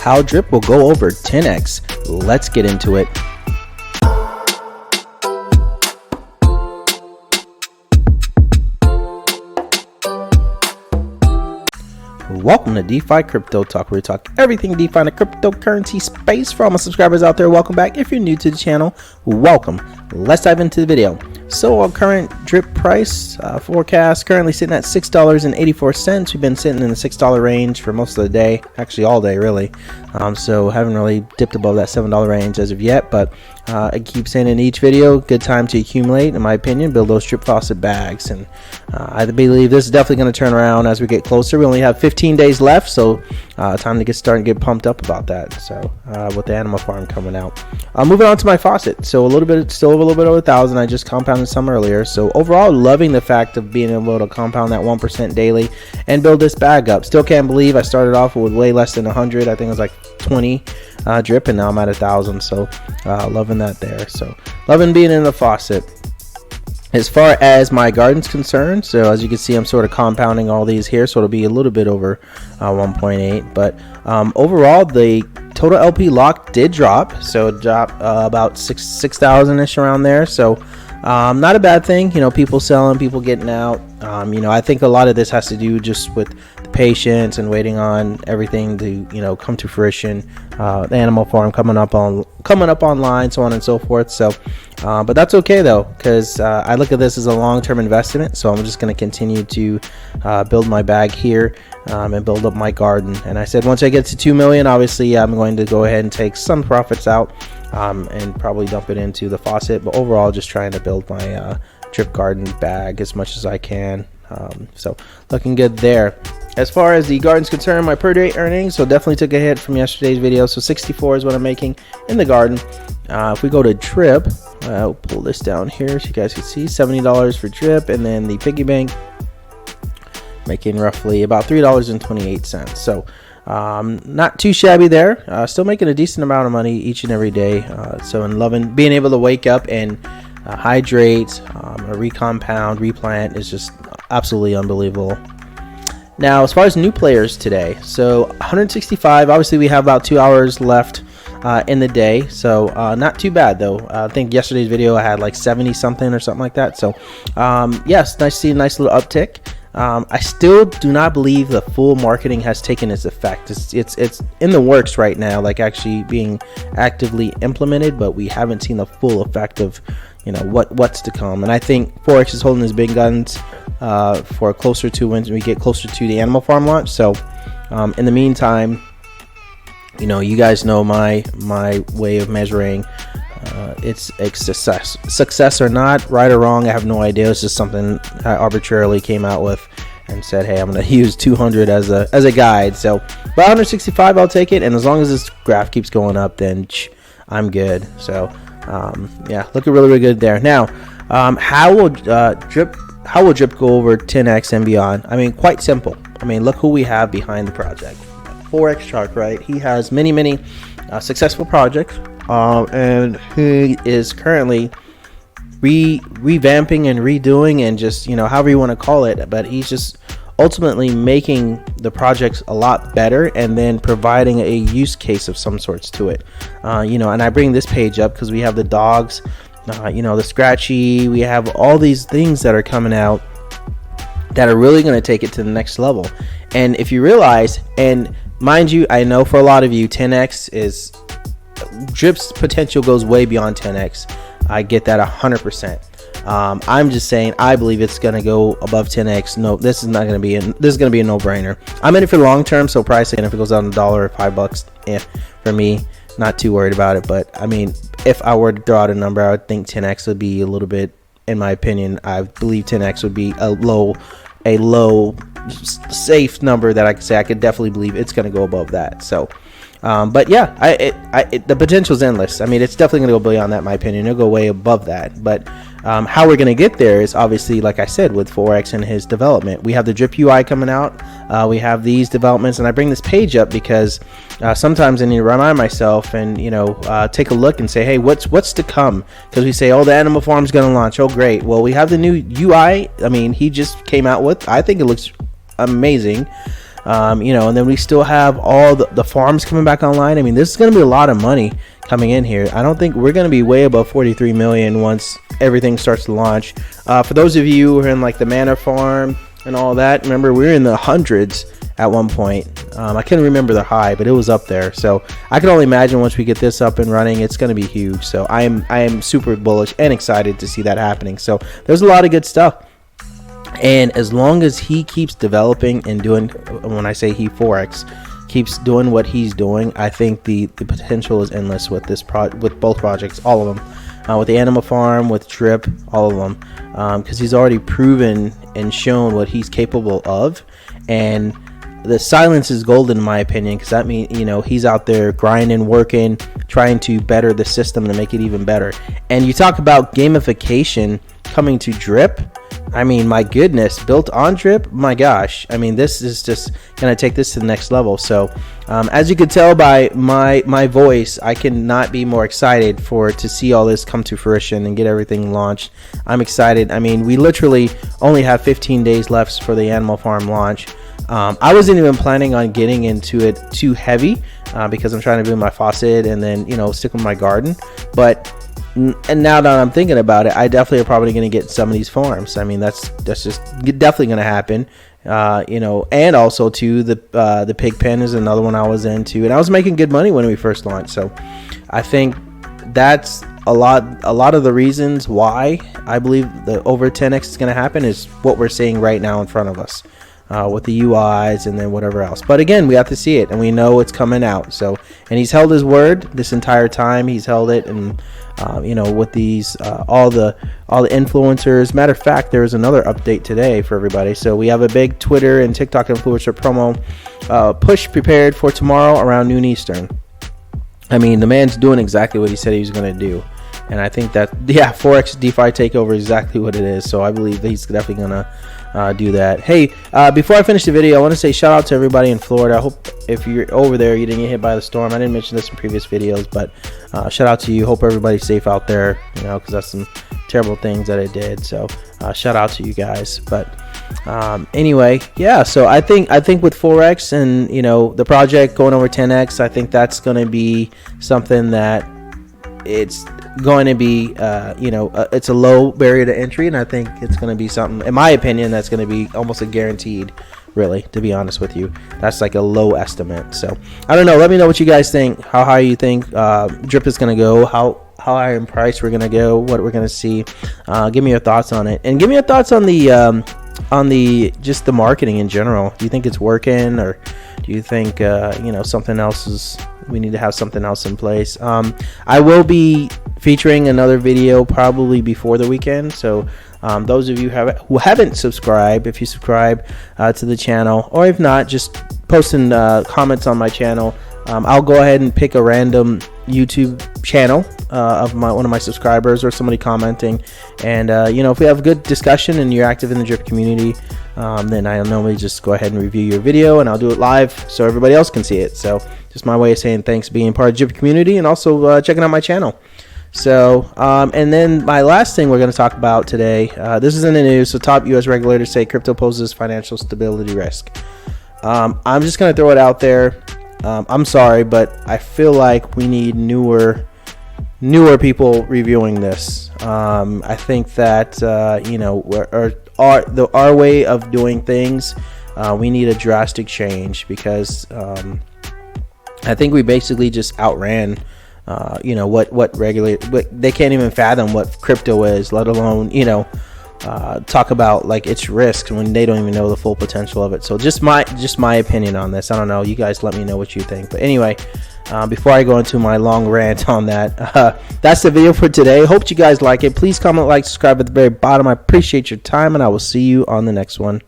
how drip will go over 10x. Let's get into it. Welcome to DeFi Crypto Talk, where we talk everything DeFi in the cryptocurrency space. For all my subscribers out there, welcome back. If you're new to the channel, welcome. Let's dive into the video. So our current drip price forecast currently sitting at $6.84. We've been sitting in the $6 range for most of the day, actually all day really. So haven't really dipped above that $7 range as of yet, but I keep saying in each video, good time to accumulate, in my opinion, build those drip faucet bags. And I believe this is definitely going to turn around as we get closer. We only have 15 days left, so time to get started and get pumped up about that. So with the animal farm coming out. Moving on to my faucet. So a little bit, still a little bit over 1,000. I just compounded some earlier. So overall, loving the fact of being able to compound that 1% daily and build this bag up. Still can't believe I started off with way less than 100. I think it was like 20 drip, and now I'm at 1,000. So loving that there. So loving being in the faucet. As far as my garden's concerned, so as you can see, I'm sort of compounding all these here, so it'll be a little bit over 1.8. But overall, the total LP lock did drop, so it dropped about 6,000 ish around there. So not a bad thing, you know, people selling, people getting out. You know, I think a lot of this has to do just with the patience and waiting on everything to, you know, come to fruition. The animal farm coming up online, so on and so forth. So but that's okay though, because I look at this as a long-term investment. So I'm just going to continue to build my bag here and build up my garden. And I said once I get to 2 million, obviously I'm going to go ahead and take some profits out and probably dump it into the faucet. But overall, just trying to build my drip garden bag as much as I can. So looking good there. As far as the garden's concerned, my per day earnings, so definitely took a hit from yesterday's video. So 64 is what I'm making in the garden. If we go to drip, I'll pull this down here so you guys can see $70 for drip, and then the piggy bank making roughly about $3.28. So not too shabby there. Still making a decent amount of money each and every day. So I'm loving being able to wake up and hydrate, recompound, replant is just absolutely unbelievable. Now, as far as new players today, so 165, obviously we have about 2 hours left in the day, so not too bad though. I think yesterday's video I had like 70 something or something like that. So yes, nice to see a nice little uptick. I still do not believe the full marketing has taken its effect. It's in the works right now, like actually being actively implemented, but we haven't seen the full effect of, you know, what's to come. And I think Forex is holding his big guns for closer to when we get closer to the animal farm launch. So in the meantime, you know, you guys know my way of measuring it's a success or not, right or wrong, I have no idea. It's just something I arbitrarily came out with and said, hey, I'm going to use 200 as a guide. So but 165, I'll take it, and as long as this graph keeps going up, then I'm good. So yeah, looking really, really good there. Now how will drip go over 10x and beyond? I mean, quite simple. I mean, look who we have behind the project. Forex Shark, right? He has many successful projects, and he is currently revamping and redoing, and just, you know, however you want to call it, but he's just ultimately making the projects a lot better and then providing a use case of some sorts to it. You know, and I bring this page up because we have the dogs, you know, the scratchy, we have all these things that are coming out that are really going to take it to the next level. And if you realize, and mind you, I know for a lot of you 10x is drip's potential goes way beyond 10x. I get that 100%. I'm just saying I believe it's going to go above 10x. No, this is not going to be this is going to be a no-brainer. I'm in it for long term, so price, and if it goes down $1 or $5, for me, not too worried about it. But I mean, if I were to throw out a number, I would think 10x would be a little bit, in my opinion, I believe 10x would be a low safe number that I could say I could definitely believe it's going to go above that. So but yeah, the potential is endless. I mean, it's definitely going to go beyond that, in my opinion. It'll go way above that. But how we're going to get there is obviously, like I said, with Forex and his development. We have the drip UI coming out. We have these developments, and I bring this page up because sometimes I need to remind myself and, you know, take a look and say, hey, what's to come? Because we say, oh, the animal farm's going to launch. Oh, great. Well, we have the new UI. I mean, he just came out with, I think it looks amazing. You know, and then we still have all the farms coming back online. I mean, this is going to be a lot of money coming in here. I don't think we're going to be way above 43 million once everything starts to launch. For those of you who are in like the Manor Farm and all that, remember we were in the hundreds at one point. I couldn't remember the high, but it was up there. So I can only imagine once we get this up and running, it's going to be huge. So I am super bullish and excited to see that happening. So there's a lot of good stuff. And as long as he keeps developing and doing, when I say he, Forex, keeps doing what he's doing, I think the potential is endless with this with both projects, all of them, with the Animal Farm, with Drip, all of them, because he's already proven and shown what he's capable of. And the silence is golden in my opinion, because that means, you know, he's out there grinding, working, trying to better the system to make it even better. And you talk about gamification coming to Drip. I mean, my goodness, built on Drip, my gosh. I mean, this is just going to take this to the next level. So as you could tell by my voice, I cannot be more excited to see all this come to fruition and get everything launched. I'm excited. I mean, we literally only have 15 days left for the Animal Farm launch. I wasn't even planning on getting into it too heavy because I'm trying to build my faucet and then, you know, stick with my garden. But and now that I'm thinking about it, I definitely are probably going to get some of these farms. I mean, that's just definitely going to happen. You know, and also too, the pig pen is another one I was into, and I was making good money when we first launched. So I think that's a lot of the reasons why I believe the over 10x is going to happen is what we're seeing right now in front of us. With the UIs and then whatever else. But again, we have to see it, and we know it's coming out. So, and he's held his word this entire time. He's held it, and you know, with these all the influencers. Matter of fact, there was another update today for everybody. So we have a big Twitter and TikTok influencer promo push prepared for tomorrow around noon Eastern. I mean, the man's doing exactly what he said he was going to do. And I think that, yeah, Forex DeFi takeover is exactly what it is. So I believe that he's definitely going to do that. Hey, before I finish the video, I want to say shout out to everybody in Florida. I hope if you're over there, you didn't get hit by the storm. I didn't mention this in previous videos, but shout out to you. Hope everybody's safe out there, you know, because that's some terrible things that I did. So shout out to you guys. But anyway, yeah, so I think with Forex and, you know, the project going over 10x, I think that's going to be something that it's going to be you know, it's a low barrier to entry, and I think it's going to be something, in my opinion, that's going to be almost a guaranteed, really, to be honest with you. That's like a low estimate. So I don't know, let me know what you guys think, how high you think Drip is going to go, how high in price we're going to go, what we're going to see. Give me your thoughts on it, and give me your thoughts on the just the marketing in general. Do you think it's working, or do you think you know, something else is, we need to have something else in place? I will be featuring another video probably before the weekend, so those of you who haven't subscribed, if you subscribe to the channel, or if not, just posting comments on my channel, I'll go ahead and pick a random YouTube channel of one of my subscribers or somebody commenting, and you know, if we have a good discussion and you're active in the Drip community, then I normally just go ahead and review your video, and I'll do it live so everybody else can see it. So just my way of saying thanks, being part of the Drip community, and also checking out my channel. So and then my last thing we're going to talk about today, this is in the news. So top US regulators say crypto poses financial stability risk. I'm just going to throw it out there. I'm sorry, but I feel like we need newer people reviewing this. I think that you know, our way of doing things, we need a drastic change, because I think we basically just outran you know, what they can't even fathom what crypto is, let alone, you know, talk about like its risks when they don't even know the full potential of it. So just my opinion on this. I don't know, you guys let me know what you think. But anyway, before I go into my long rant on that, that's the video for today. Hope you guys like it. Please comment, like, subscribe at the very bottom. I appreciate your time, and I will see you on the next one.